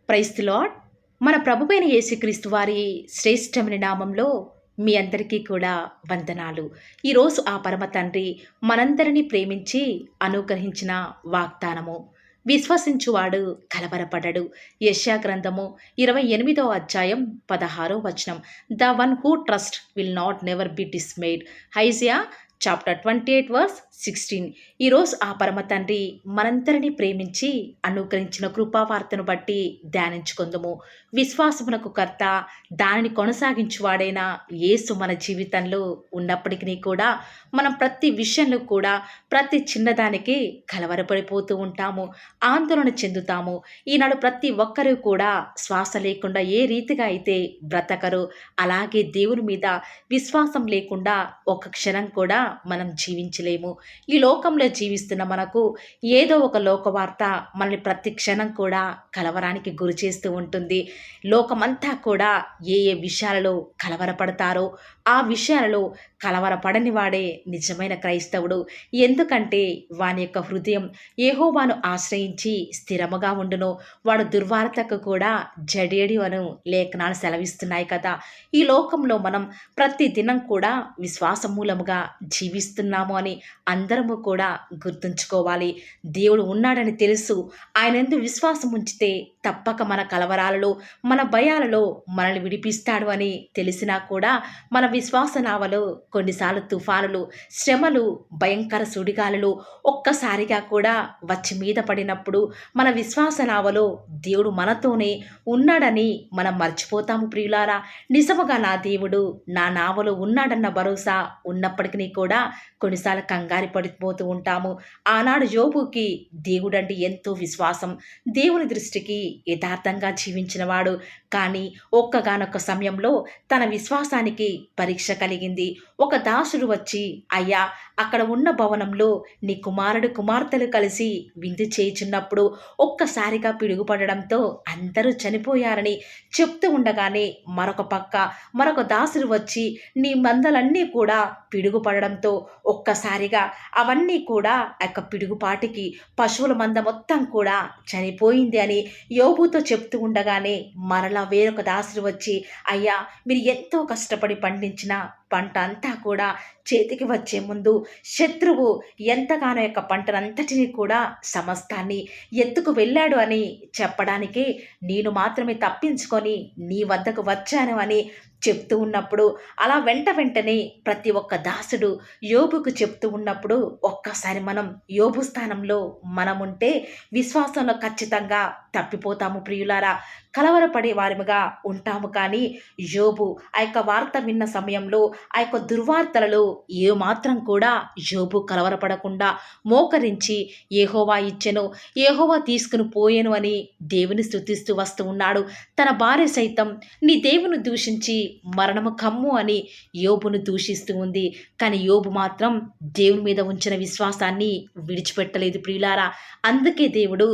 Praise the lord. మన ప్రభువైన యేసుక్రీస్తు వారి శ్రేష్టమైన నామంలో మీ అందరికీ కూడా వందనాలు. ఈరోజు ఆ పరమ తండ్రి మనందరినీ ప్రేమించి అనుగ్రహించిన వాగ్దానము, విశ్వసించువాడు కలవరపడడు. యెషయా గ్రంథము 28వ అధ్యాయం 16వ వచనం. The one who trust will not never be dismayed. Isaiah chapter 28 verse 16. ఈరోజు ఆ పరమ తండ్రి మనందరినీ ప్రేమించి అనుగ్రహించిన కృపావార్తను బట్టి ధ్యానించుకుందాము. విశ్వాసమునకు కర్త, దానిని కొనసాగించువాడైన యేసు మన జీవితంలో ఉన్నప్పటికీ కూడా మనం ప్రతి విషయంలో కూడా ప్రతి చిన్నదానికి కలవరపడిపోతూ ఉంటాము, ఆందోళన చెందుతాము. ఈనాడు ప్రతి ఒక్కరూ కూడా శ్వాస లేకుండా ఏ రీతిగా అయితే బ్రతకరు, అలాగే దేవుని మీద విశ్వాసం లేకుండా ఒక క్షణం కూడా మనం జీవించలేము. ఈ లోకంలో జీవిస్తున్న మనకు ఏదో ఒక లోకవార్త మనల్ని ప్రతి క్షణం కూడా కలవరానికి గురి చేస్తూ ఉంటుంది. లోకమంతా కూడా ఏ ఏ విషయాలలో కలవరపడతారో ఆ విషయాలలో కలవరపడని వాడే నిజమైన క్రైస్తవుడు. ఎందుకంటే వాని యొక్క హృదయం యెహోవాను ఆశ్రయించి స్థిరముగా ఉండును, వాడు దుర్వార్తకు కూడా జడియడి అను లేఖనాలు సెలవిస్తున్నాయి కదా. ఈ లోకంలో మనం ప్రతి దినం కూడా విశ్వాస మూలముగా జీవిస్తున్నాము అని అందరము కూడా గుర్తుంచుకోవాలి. దేవుడు ఉన్నాడని తెలుసు, ఆయనందు విశ్వాసం ఉంచితే తప్పక మన కలవరాలలో మన భయాలలో మనల్ని విడిపిస్తాడు అని తెలిసినా కూడా మన విశ్వాస నావలో కొన్నిసార్లు తుఫానులు, శ్రమలు, భయంకర సుడిగాలులు ఒక్కసారిగా కూడా వచ్చి మీద పడినప్పుడు మన విశ్వాస నావలో దేవుడు మనతోనే ఉన్నాడని మనం మర్చిపోతాము ప్రియులారా. నిజముగా నా దేవుడు నా నావలో ఉన్నాడన్న భరోసా ఉన్నప్పటికీ కూడా కొన్నిసార్లు కంగారు పడిపోతూ ఉంటాము. ఆనాడు యోబుకి దేవుడంటే ఎంతో విశ్వాసం, దేవుని దృష్టికి యథార్థంగా జీవించినవాడు. కానీ ఒక్కగానొక్క సమయంలో తన విశ్వాసానికి పరీక్ష కలిగింది. ఒక దాసుడు వచ్చి, అయ్యా, అక్కడ ఉన్న భవనంలో నీ కుమారుడు కుమార్తెలు కలిసి విందు చేయుచున్నప్పుడు ఒక్కసారిగా పిడుగుపడడంతో అందరూ చనిపోయారని చెప్తూ ఉండగానే మరొక దాసుడు వచ్చి, నీ మందలన్నీ కూడా పిడుగుపడడంతో ఒక్కసారిగా అవన్నీ కూడా యొక్క పిడుగుపాటికి పశువుల మంద మొత్తం కూడా చనిపోయింది అని యోబుతో చెప్తూ ఉండగానే మరలా వేరొక దాసుడు వచ్చి, అయ్యా, మీరు ఎంతో కష్టపడి పండించిన పంట అంతా కూడా చేతికి వచ్చే ముందు శత్రువు ఎంతగానో యొక్క పంటనంతటినీ కూడా సమస్తాన్ని ఎత్తుకు వెళ్ళాడు అని చెప్పడానికి నేను మాత్రమే తప్పించుకొని నీ వద్దకు వచ్చాను అని చెప్తూ ఉన్నప్పుడు, అలా వెంటనే ప్రతి ఒక్క దాసుడు యోబుకు చెప్తూ ఉన్నప్పుడు ఒక్కసారి మనం యోబు స్థానంలో మనముంటే విశ్వాసంలో ఖచ్చితంగా తప్పిపోతాము ప్రియులారా, కలవరపడే వారిగా ఉంటాము. కానీ యోబు ఆ యొక్క వార్త విన్న సమయంలో ఆ యొక్క దుర్వార్తలలో ఏమాత్రం కూడా యోబు కలవరపడకుండా మోకరించి యెహోవా ఇచ్చెను, యెహోవా తీసుకుని పోయెను అని దేవుని స్తుతిస్తూ వస్తూ ఉన్నాడు. తన భార్య సైతం నీ దేవుని దూషించి మరణము కమ్ము అని యోబును దూషిస్తూ ఉంది. కానీ యోబు మాత్రం దేవుని మీద ఉంచిన విశ్వాసాన్ని విడిచిపెట్టలేదు ప్రియులారా. అందుకే దేవుడు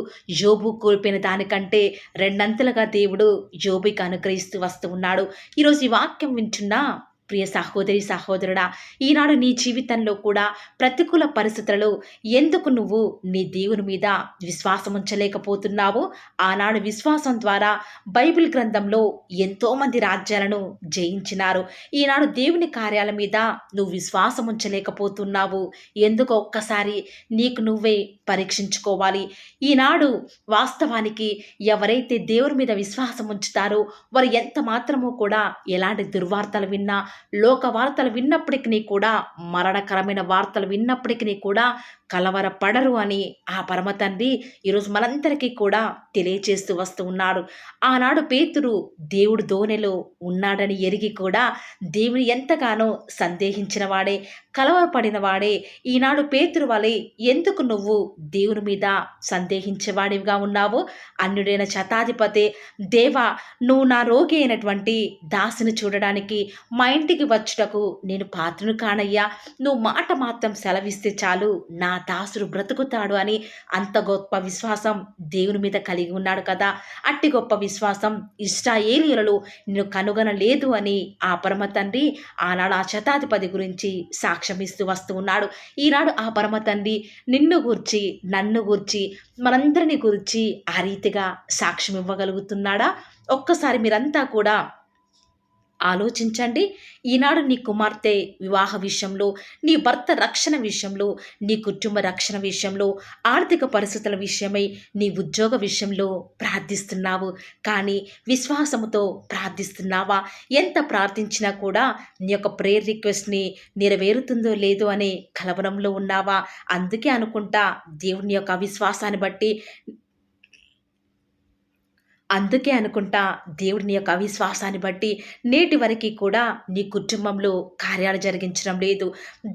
యోబు కోల్పోయిన దానికంటే రెండంతలుగా దేవుడు యోబుకి అనుగ్రహిస్తూ వస్తూ ఉన్నాడు. ఈరోజు ఈ వాక్యం వింటున్న ప్రియ సహోదరి సహోదరుడా, ఈనాడు నీ జీవితంలో కూడా ప్రతికూల పరిస్థితులలో ఎందుకు నువ్వు నీ దేవుని మీద విశ్వాసం ఉంచలేకపోతున్నావు? ఆనాడు విశ్వాసం ద్వారా బైబిల్ గ్రంథంలో ఎంతోమంది రాజ్యాలను జయించినారు. ఈనాడు దేవుని కార్యాల మీద నువ్వు విశ్వాసం ఉంచలేకపోతున్నావు ఎందుకు? ఒక్కసారి నీకు నువ్వే పరీక్షించుకోవాలి. ఈనాడు వాస్తవానికి ఎవరైతే దేవుని మీద విశ్వాసం ఉంచుతారో వారు ఎంత మాత్రమూ కూడా ఎలాంటి దుర్వార్తలు విన్నా, లోక వార్తలు విన్నప్పటికీ కూడా, మరణకరమైన వార్తలు విన్నప్పటికీ కూడా కలవరపడరు అని ఆ పరమ తండ్రి ఈరోజు మనందరికీ కూడా తెలియచేస్తూ వస్తూ ఉన్నాడు. ఆనాడు పేతురు దేవుడు దోణిలో ఉన్నాడని ఎరిగి కూడా దేవుని ఎంతగానో సందేహించిన వాడే, కలవరపడిన వాడే. ఈనాడు పేతురు వలె ఎందుకు నువ్వు దేవుని మీద సందేహించేవాడివిగా ఉన్నావు? అన్యుడైన శతాధిపతే, దేవా, నువ్వు నా రోగి అయినటువంటి దాసిని చూడడానికి మా ఇంటికి వచ్చుటకు నేను పాత్రను కానయ్యా, నువ్వు మాట మాత్రం సెలవిస్తే చాలు, నా దాసుడు బ్రతుకుతాడు అని అంత గొప్ప విశ్వాసం దేవుని మీద కలిగి ఉన్నాడు కదా. అట్టి గొప్ప విశ్వాసం ఇశ్రాయేలీయులలో నిన్ను కనుగొనలేదు అని ఆ పరమ తండ్రి ఆనాడు ఆ శతాధిపతి గురించి సాక్ష్యమిస్తూ వస్తూ ఉన్నాడు. ఈనాడు ఆ పరమ తండ్రి నిన్ను గూర్చి, నన్ను గూర్చి, మనందరిని గురించి ఆ రీతిగా సాక్ష్యం ఇవ్వగలుగుతున్నాడా? ఒక్కసారి మీరంతా కూడా ఆలోచించండి. ఈనాడు నీ కుమార్తె వివాహ విషయంలో, నీ భర్త రక్షణ విషయంలో, నీ కుటుంబ రక్షణ విషయంలో, ఆర్థిక పరిస్థితుల విషయమై, నీ ఉద్యోగ విషయంలో ప్రార్థిస్తున్నావు. కానీ విశ్వాసముతో ప్రార్థిస్తున్నావా? ఎంత ప్రార్థించినా కూడా నీ యొక్క ప్రేయర్ రిక్వెస్ట్ని నెరవేరుతుందో లేదో అనే కలవరంలో ఉన్నావా? అందుకే అనుకుంటా దేవుని యొక్క అవిశ్వాసాన్ని బట్టి దేవుడిని యొక్క అవిశ్వాసాన్ని బట్టి నేటి వరకు కూడా నీ కుటుంబంలో కార్యాలు జరిగించడం లేదు.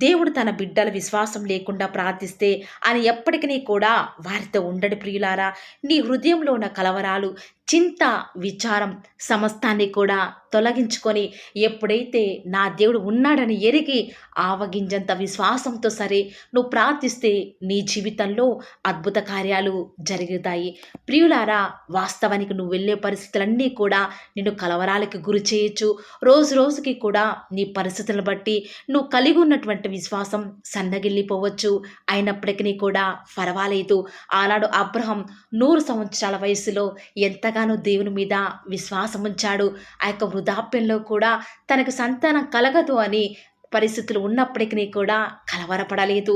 దేవుడు తన బిడ్డల విశ్వాసం లేకుండా ప్రార్థిస్తే ఆయన ఎప్పటికీ కూడా వారితో ఉండడు ప్రియులారా. నీ హృదయంలో ఉన్న కలవరాలు, చింత, విచారం సమస్తాన్ని కూడా తొలగించుకొని ఎప్పుడైతే నా దేవుడు ఉన్నాడని ఎరిగి ఆవగింజంత విశ్వాసంతో సరే నువ్వు ప్రార్థిస్తే నీ జీవితంలో అద్భుత కార్యాలు జరుగుతాయి. ప్రియులారా, వాస్తవానికి నువ్వు వెళ్ళే పరిస్థితులన్నీ కూడా నిన్ను కలవరాలకి గురి చేయొచ్చు. రోజు రోజుకి కూడా నీ పరిస్థితులను బట్టి నువ్వు కలిగి ఉన్నటువంటి విశ్వాసం సన్నగిల్లిపోవచ్చు. అయినప్పటికీ కూడా పర్వాలేదు. ఆనాడు అబ్రహం 100 సంవత్సరాల వయసులో ఎంతగానో దేవుని మీద విశ్వాసం ఉంచాడు. ఆ యొక్క వృద్ధాప్యంలో కూడా తనకు సంతానం కలగదు అని పరిస్థితులు ఉన్నప్పటికీ కూడా కలవరపడలేదు.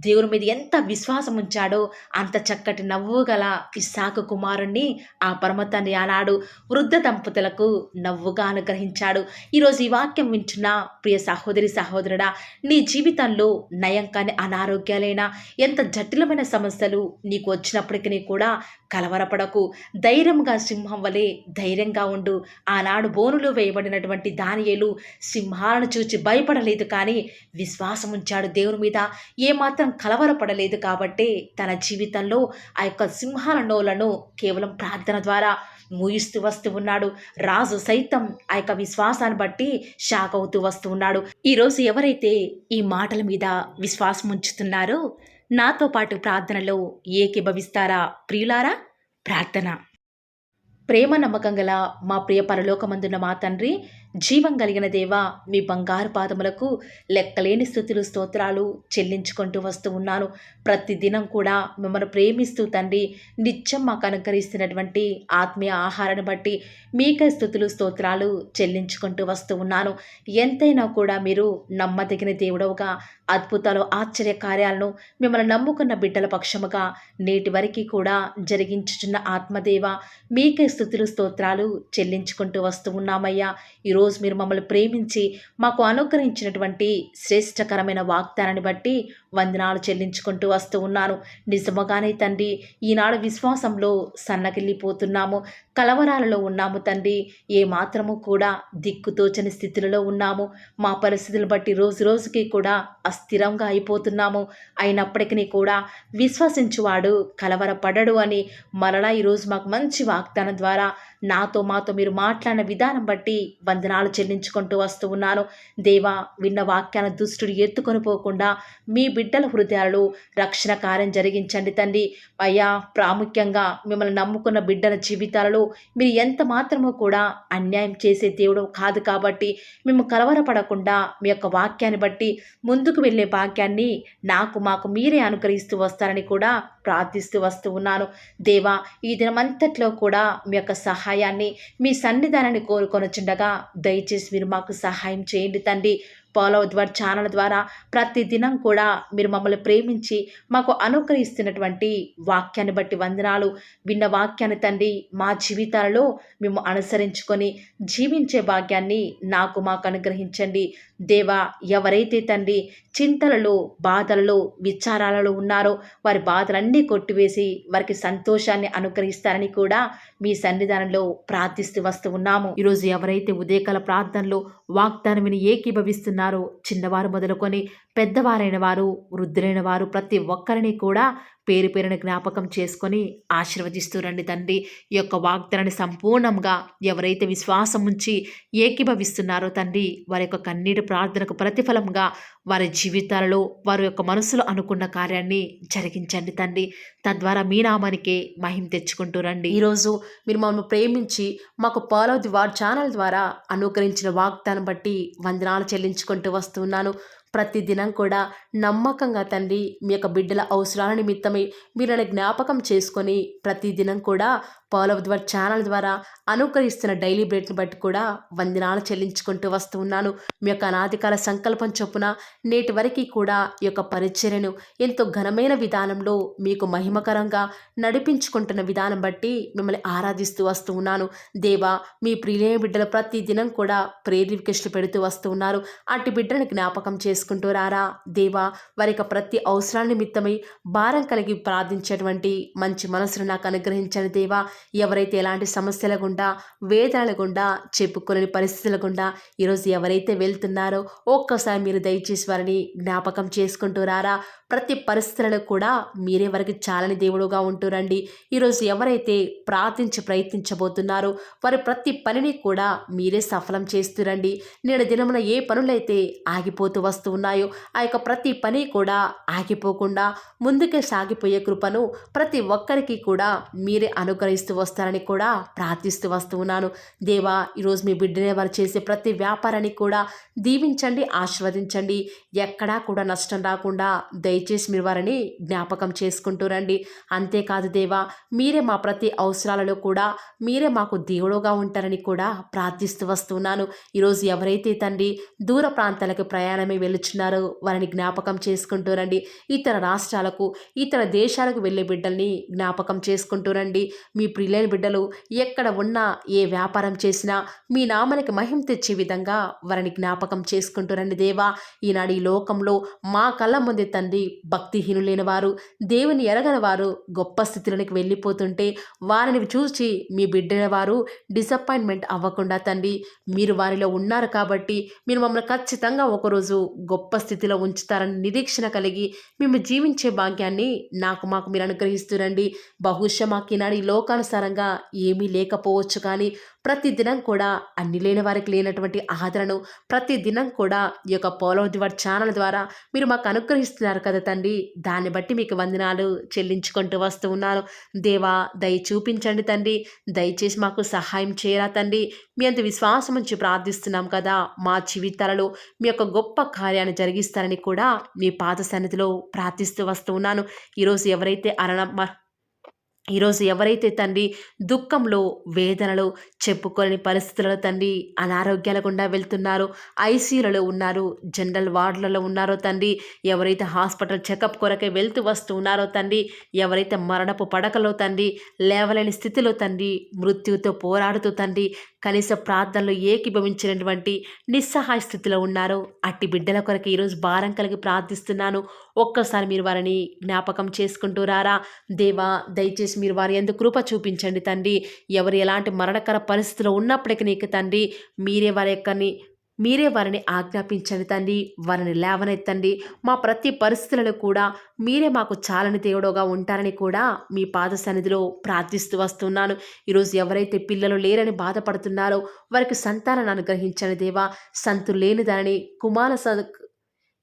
దేవుని మీద ఎంత విశ్వాసం ఉంచాడో అంత చక్కటి నవ్వు గల ఇస్సాకు కుమారుణ్ణి ఆ పరమ తండ్రి ఆనాడు వృద్ధ దంపతులకు నవ్వుగా అనుగ్రహించాడు. ఈరోజు ఈ వాక్యం వింటున్న ప్రియ సహోదరి సహోదరుడా, నీ జీవితంలో నయం కాని అనారోగ్యాలైనా, ఎంత జటిలమైన సమస్యలు నీకు వచ్చినప్పటికీ కూడా కలవరపడకు. ధైర్యంగా సింహం వలె ధైర్యంగా ఉండు. ఆనాడు బోనులో వేయబడినటువంటి దానియేలు సింహాలను చూచి భయపడలేదు, కానీ విశ్వాసం ఉంచాడు దేవుని మీద. ఏమాత్రం కలవరపడలేదు కాబట్టి తన జీవితంలో ఆ యొక్క సింహాల నోలను కేవలం ప్రార్థన ద్వారా మూయిస్తూ వస్తూ ఉన్నాడు. రాజు సైతం ఆ యొక్క విశ్వాసాన్ని బట్టి షాక్ అవుతూ వస్తూ ఉన్నాడు. ఈరోజు ఎవరైతే ఈ మాటల మీద విశ్వాసం ఉంచుతున్నారో నాతో పాటు ప్రార్థనలో ఏకీభవిస్తారా ప్రియులారా? ప్రార్థన. ప్రేమ నమ్మకం గల మా ప్రియ పరలోకమందున్న మా తండ్రి, జీవం కలిగిన దేవా, మీ బంగారు పాదములకు లెక్కలేని స్తుతులు స్తోత్రాలు చెల్లించుకుంటూ వస్తూ ఉన్నాను. ప్రతిదినం కూడా మిమ్మల్ని ప్రేమిస్తూ తండ్రి నిత్యం మాకు అనుకరిస్తున్నటువంటి ఆత్మీయ ఆహారాన్ని బట్టి మీకే స్తుతులు స్తోత్రాలు చెల్లించుకుంటూ వస్తూ ఉన్నాను. ఎంతైనా కూడా మీరు నమ్మదగిన దేవుడవుగా, అద్భుతాలు ఆశ్చర్య కార్యాలను మిమ్మల్ని నమ్ముకున్న బిడ్డల పక్షముగా నేటి వరకు కూడా జరిగించుచున్న ఆత్మదేవ, మీకే స్తుతులు స్తోత్రాలు చెల్లించుకుంటూ వస్తూ ఉన్నామయ్యా. ఈరోజు మీరు మమ్మల్ని ప్రేమించి మాకు అనుగ్రహించినటువంటి శ్రేష్టకరమైన వాగ్దానాన్ని బట్టి వందనాలు చెల్లించుకుంటూ వస్తూ ఉన్నాను. నిజముగానే తండ్రి, ఈనాడు విశ్వాసంలో సన్నగిల్లిపోతున్నాము, కలవరాలలో ఉన్నాము తండ్రి. ఏ మాత్రము కూడా దిక్కుతోచని స్థితిలో ఉన్నాము. మా పరిస్థితులను బట్టి రోజు రోజుకి కూడా అస్థిరంగా అయిపోతున్నాము. అయినప్పటికీ కూడా విశ్వసించువాడు కలవరపడడు అని మరలా ఈరోజు మాకు మంచి వాగ్దానం ద్వారా మాతో మీరు మాట్లాడిన విధానం బట్టి వందనాలు చెల్లించుకుంటూ వస్తూ ఉన్నాను. దేవా, విన్న వాక్యాన్ని దుష్టుడు ఎత్తుకొని పోకుండా మీ బిడ్డల హృదయాలలో రక్షణ కార్యం జరిగించండి తండ్రి. అయ్యా, ప్రాముఖ్యంగా మిమ్మల్ని నమ్ముకున్న బిడ్డల జీవితాలలో మీరు ఎంత మాత్రమూ కూడా అన్యాయం చేసే దేవుడు కాదు కాబట్టి మేము కలవరపడకుండా మీ యొక్క వాక్యాన్ని బట్టి ముందుకు వెళ్ళే భాగ్యాన్ని మాకు మీరే అనుగ్రహిస్తూ వస్తారని కూడా ప్రార్థిస్తూ వస్తూ ఉన్నాను. దేవా, ఈ దినమంతట్లో కూడా మీ యొక్క సహాయాన్ని, మీ సన్నిధానాన్ని కోరుకొనుచుండగా దయచేసి మీరు మాకు సహాయం చేయండి తండ్రి. ఫాలో ఛానల్ ద్వారా ప్రతి దినం కూడా మీరు మమ్మల్ని ప్రేమించి మాకు అనుగ్రహిస్తున్నటువంటి వాక్యాన్ని బట్టి వందనాలు. విన్న వాక్యాన్ని తండ్రి మా జీవితాలలో మేము అనుసరించుకొని జీవించే భాగ్యాన్ని మాకు అనుగ్రహించండి. దేవా, ఎవరైతే తండ్రి చింతలలో, బాధలలో, విచారాలలో ఉన్నారో వారి బాధలన్నీ కొట్టివేసి వారికి సంతోషాన్ని అనుగ్రహిస్తారని కూడా మీ సన్నిధానంలో ప్రార్థిస్తూ వస్తూ ఉన్నాము. ఈరోజు ఎవరైతే ఉదయకాల ప్రార్థనలో వాగ్దానం విని ఏకీభవిస్తున్నారో, చిన్నవారు మొదలుకొని పెద్దవారైన వారు, వృద్ధులైన వారు ప్రతి ఒక్కరిని కూడా పేరు పేరున జ్ఞాపకం చేసుకొని ఆశీర్వదిస్తూ రండి తండ్రి. ఈ యొక్క వాగ్దానాన్ని సంపూర్ణంగా ఎవరైతే విశ్వాసం ఉంచి ఏకీభవిస్తున్నారో తండ్రి, వారి యొక్క కన్నీటి ప్రార్థనకు ప్రతిఫలంగా వారి జీవితాలలో వారి యొక్క మనసులో అనుకున్న కార్యాన్ని జరిగించండి తండ్రి. తద్వారా మీ నామానికే మహిమ తెచ్చుకుంటూ రండి. ఈరోజు మీరు మమ్మల్ని ప్రేమించి మాకు ఫాలో ది వార్ ఛానల్ ద్వారా అనుగ్రహించిన వాగ్దానం బట్టి వందనాలు చెల్లించుకుంటూ వస్తున్నాను. ప్రతి దినం కూడా నమ్మకంగా తండ్రి మీ యొక్క బిడ్డల అవసరాల నిమిత్తమై మీరు నన్ను జ్ఞాపకం చేసుకొని ప్రతి దినం కూడా ఫాలో ది వార్ ఛానల్ ద్వారా అనుగ్రహిస్తున్న డైలీ బ్రెడ్ని బట్టి కూడా వందనాలు చెల్లించుకుంటూ వస్తూ ఉన్నాను. మీ యొక్క అనాదికాల సంకల్పం చొప్పున నేటి వరకు కూడా ఈ యొక్క పరిచర్యను ఎంతో ఘనమైన విధానంలో మీకు మహిమకరంగా నడిపించుకుంటున్న విధానం బట్టి మిమ్మల్ని ఆరాధిస్తూ వస్తూ ఉన్నాను. దేవా, మీ ప్రియులైన బిడ్డలు ప్రతి దినం కూడా ప్రేయర్ రిక్వెస్ట్లు పెడుతూ వస్తూ ఉన్నారు. అట్టి బిడ్డను జ్ఞాపకం చేసుకుంటూ రారా దేవా. వారి యొక్క ప్రతి అవసరాల నిమిత్తమై భారం కలిగి ప్రార్థించేటువంటి మంచి మనసును నాకు అనుగ్రహించండి దేవా. ఎవరైతే ఎలాంటి సమస్యల గుండా వేదనల గుండా చెప్పుకోలేని పరిస్థితుల గుండా ఈరోజు ఎవరైతే వెళ్తున్నారో ఒక్కసారి మీరు దయచేసి వారిని జ్ఞాపకం చేసుకుంటూ రారా. ప్రతి పరిస్థితులలో కూడా మీరే వారికి చాలని దేవుడుగా ఉంటూరండి. ఈరోజు ఎవరైతే ప్రయత్నించబోతున్నారో వారి ప్రతి పనిని కూడా మీరే సఫలం చేస్తురండి. నేడు దినమున ఏ పనులైతే ఆగిపోతూ వస్తూ ఉన్నాయో ఆ యొక్క ప్రతి పని కూడా ఆగిపోకుండా ముందుకే సాగిపోయే కృపను ప్రతి ఒక్కరికి కూడా మీరే అనుగ్రహిస్తూ వస్తారని కూడా ప్రార్థిస్తూ వస్తూ ఉన్నాను. దేవా, ఈరోజు మీ బిడ్డనే వారు చేసే ప్రతి వ్యాపారాన్ని కూడా దీవించండి, ఆశీర్వదించండి. ఎక్కడా కూడా నష్టం రాకుండా దయచేసి మీరు వారిని జ్ఞాపకం చేసుకుంటూ రండి. అంతేకాదు దేవా, మీరే మా ప్రతి అవసరాలలో కూడా మీరే మాకు దేవుడుగా ఉంటారని కూడా ప్రార్థిస్తూ వస్తున్నాను. ఈరోజు ఎవరైతే తండ్రి దూర ప్రాంతాలకు ప్రయాణమే వెళ్ళుచున్నారో వారిని జ్ఞాపకం చేసుకుంటూ రండి. ఇతర రాష్ట్రాలకు ఇతర దేశాలకు వెళ్ళే బిడ్డల్ని జ్ఞాపకం చేసుకుంటూ రండి. మీ ప్రియులైన బిడ్డలు ఎక్కడ ఉన్నా ఏ వ్యాపారం చేసినా మీ నామానికి మహిమ తెచ్చే విధంగా వారిని జ్ఞాపకం చేసుకుంటూ రండి దేవా. ఈనాడు ఈ లోకంలో మా కళ్ళ ముందే తండ్రి భక్తిహీనులైన వారు, దేవుని ఎరగని వారు గొప్ప స్థితిలోనికి వెళ్ళిపోతుంటే వారిని చూసి మీ బిడ్డల వారు డిసప్పాయింట్మెంట్ అవ్వకుండా తండ్రి మీరు వారిలో ఉన్నారు కాబట్టి మీరు మమ్మల్ని ఖచ్చితంగా ఒకరోజు గొప్ప స్థితిలో ఉంచుతారని నిరీక్షణ కలిగి మేము జీవించే భాగ్యాన్ని మాకు మీరు అనుగ్రహిస్తురండి. బహుశా మాకు ఈనాడు ఈ లోకానుసారంగా ఏమీ లేకపోవచ్చు, కానీ ప్రతిదినం కూడా అన్ని లేని వారికి లేనటువంటి ఆదరణను ప్రతిదినం కూడా ఈ యొక్క ఫాలో ది వార్ ఛానల్ ద్వారా మీరు మాకు అనుగ్రహిస్తున్నారు కదా తండ్రి. దాన్ని బట్టి మీకు వందనాలు చెల్లించుకుంటూ వస్తూ ఉన్నాను. దేవా, దయ చూపించండి తండ్రి. దయచేసి మాకు సహాయం చేయరా తండ్రి. మీ అంత విశ్వాసం నుంచి ప్రార్థిస్తున్నాం కదా. మా జీవితాలలో మీ యొక్క గొప్ప కార్యాన్ని జరిగిస్తారని కూడా మీ పాద సన్నిధిలో ప్రార్థిస్తూ వస్తూ ఉన్నాను. ఈరోజు ఎవరైతే తండ్రి దుఃఖంలో వేదనలో చెప్పుకోలేని పరిస్థితులలో తండ్రి అనారోగ్యాల గుండా వెళ్తున్నారో, ఐసీయూలలో ఉన్నారు, జనరల్ వార్డులలో ఉన్నారో తండ్రి, ఎవరైతే హాస్పిటల్ చెకప్ కొరకే వెళ్తూ వస్తూ ఉన్నారో తండ్రి, ఎవరైతే మరణపు పడకలో తండ్రి లేవలేని స్థితిలో తండ్రి మృత్యుతో పోరాడుతూ తండ్రి కనీస ప్రార్థనలో ఏకీభవించినటువంటి నిస్సహాయ స్థితిలో ఉన్నారో అట్టి బిడ్డల కొరకు ఈరోజు భారం కలిగి ప్రార్థిస్తున్నాను. ఒక్కసారి మీరు వారిని జ్ఞాపకం చేసుకుంటూ రారా దేవా. దయచేసి మీరు వారి యందు కృప చూపించండి తండ్రి. ఎవరు ఎలాంటి మరణకర పరిస్థితిలో ఉన్నప్పటికీ నీకు తండ్రి మీరే వారిని ఆజ్ఞాపించండి తండ్రి. వారిని లేవనెత్తండి. మా ప్రతి పరిస్థితులలో కూడా మీరే మాకు చాలని దేవుడుగా ఉంటారని కూడా మీ పాద సన్నిధిలో ప్రార్థిస్తూ వస్తున్నాను. ఈరోజు ఎవరైతే పిల్లలు లేరని బాధపడుతున్నారో వారికి సంతానాన్ని అనుగ్రహించండి దేవా.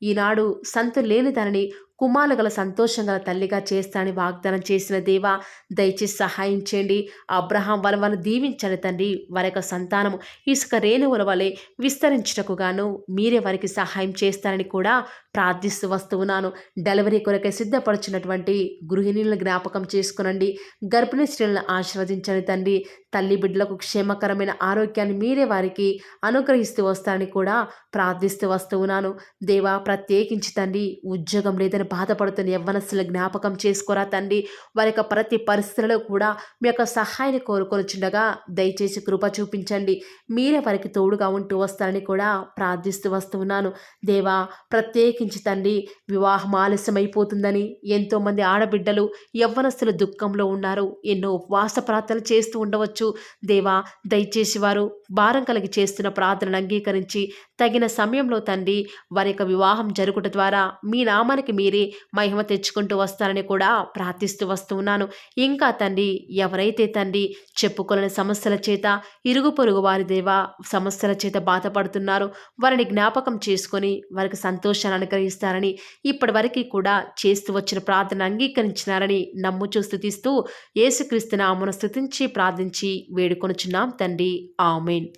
ఈనాడు సంతు లేని దానిని కుమారులు గల సంతోషం గల తల్లిగా చేస్తానని వాగ్దానం చేసిన దేవా, దయచేసి సహాయం చేయండి. అబ్రహాం వలవను దీవించండి తండ్రి. వారి యొక్క సంతానము ఇసుక రేణువుల వలె విస్తరించుటకు గాను మీరే వారికి సహాయం చేస్తారని కూడా ప్రార్థిస్తూ వస్తూ ఉన్నాను. డెలివరీ కొరకే సిద్ధపడుచున్నటువంటి గృహిణులను జ్ఞాపకం చేసుకునండి. గర్భిణీ స్త్రీలను ఆశీర్వదించండి తండ్రి. తల్లి బిడ్డలకు క్షేమకరమైన ఆరోగ్యాన్ని మీరే వారికి అనుగ్రహిస్తూ వస్తారని కూడా ప్రార్థిస్తూ వస్తూ ఉన్నాను. దేవా, ప్రత్యేకించి తండ్రి ఉద్యోగం లేదని బాధపడుతున్న యవ్వనస్తుల జ్ఞాపకం చేసుకోరా తండ్రి. వారి యొక్క ప్రతి పరిస్థితులలో కూడా మీ యొక్క సహాయాన్ని కోరుకొనిచుండగా దయచేసి కృప చూపించండి. మీరే వారికి తోడుగా ఉంటూ వస్తారని కూడా ప్రార్థిస్తూ వస్తూ ఉన్నాను. దేవా, ప్రత్యేకించి తండ్రి వివాహం ఆలస్యమైపోతుందని ఎంతోమంది ఆడబిడ్డలు యవ్వనస్తులు దుఃఖంలో ఉన్నారు. ఎన్నో ఉపవాస ప్రార్థనలు చేస్తూ ఉండవచ్చు. దేవా, దయచేసి వారు భారం కలిగి చేస్తున్న ప్రార్థనను అంగీకరించి తగిన సమయంలో తండ్రి వారి యొక్క వివాహం జరుగుట ద్వారా మీ నామానికి మీరే మహిమ తెచ్చుకుంటూ వస్తారని కూడా ప్రార్థిస్తూ వస్తూ ఉన్నాను. ఇంకా తండ్రి ఎవరైతే తండ్రి చెప్పుకోలేని సమస్యల చేత ఇరుగు పొరుగు వారి దేవా సమస్యల చేత బాధపడుతున్నారో వారిని జ్ఞాపకం చేసుకొని వారికి సంతోషాన్ని అనుగ్రహిస్తారని ఇప్పటి వరకు కూడా చేస్తూ వచ్చిన ప్రార్థన అంగీకరించినారని నమ్ముచూ స్తుతిస్తూ యేసుక్రీస్తు నామమున స్తుతించి ప్రార్థించి వేడుకొనుచున్నాం తండ్రి. ఆమేన్.